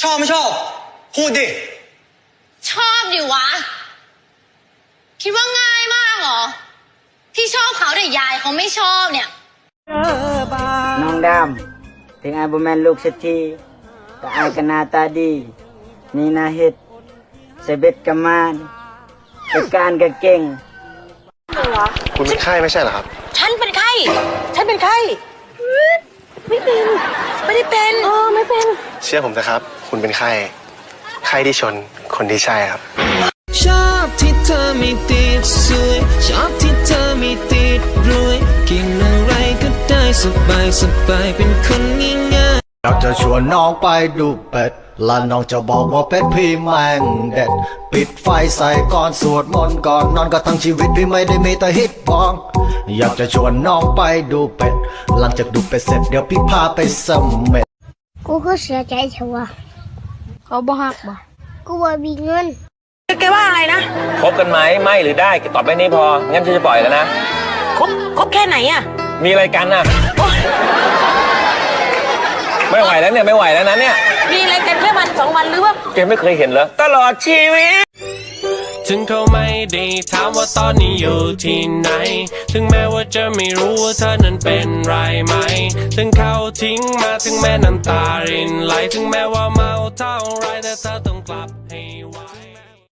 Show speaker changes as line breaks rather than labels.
ชอบไม่ชอบพูดดิ
ชอบดิวะคิดว่าง่ายมากเหรอที่ชอบเขาแต่ยายเขาไม่ชอบเนี่ย
น้องดำถึงไอ้บ่แม่นลูกเศรษฐีแต่ไอ้ก็หน้าตาดีนี่นาเฮ็ดเสเบ็ดกะมานจัดการก็เก่ง
คุณเป็นไข้ไม่ใช่เหรอครับ
ฉันเป็นไข้ไม่เป็นไม่ได้เป็นไม่เป็น
เชื่อผมนะครับคุณเป็นไข้ที่ชนคนที่ใช่ครับ
ชอบที่เธอไม่ติดสวยชอบที่เธอไม่ติดรวยกินอะไรก็ได้สบายเป็นคนง่าย
อยากจะชวนน้องไปดูเป็ดและน้องจะบอกว่าเป็ดพี่แม่งเด็ดปิดไฟใส่ก่อนสวดมนต์ก่อนนอนก็ทั้งชีวิตพี่ไม่ได้มีแต่ฮิตบองอยากจะชวนน้องไปดูเป็ดหลังจากดูเป็ดเสร็จเดี๋ยวพี่พาไปเสม็ด
กูก็เสียใจเถอะวะ
เขาบ่ฮักบ่
กูว่ามีเงิน
แกว่าอะไรนะ
คบกันไหมไม่หรือได้ตอบแค่นี้พองั้นฉันจะปล่อยแล้วนะ
คบแค่ไหนอ่ะ
มีอะไรกันน่ะไม่ไหวแล้วเนี่ยไม่ไหวแล้วนะเนี่ย
มีอะไรกันแค่วัน2 วันหรือว่า
แกไม่เคยเห็นเหรอตลอดชีวิต
ถึงเขาไม่ได้ถามว่าตอนนี้อยู่ที่ไหนถึงแม้ว่าจะไม่รู้ว่าเธอนั้นเป็นไรไหมถึงเขาทิ้งมาถึงแม้น้ำตารินไหลถึงแม้ว่าเมาเท่าไรแต่เธอต้องกลับให้ไว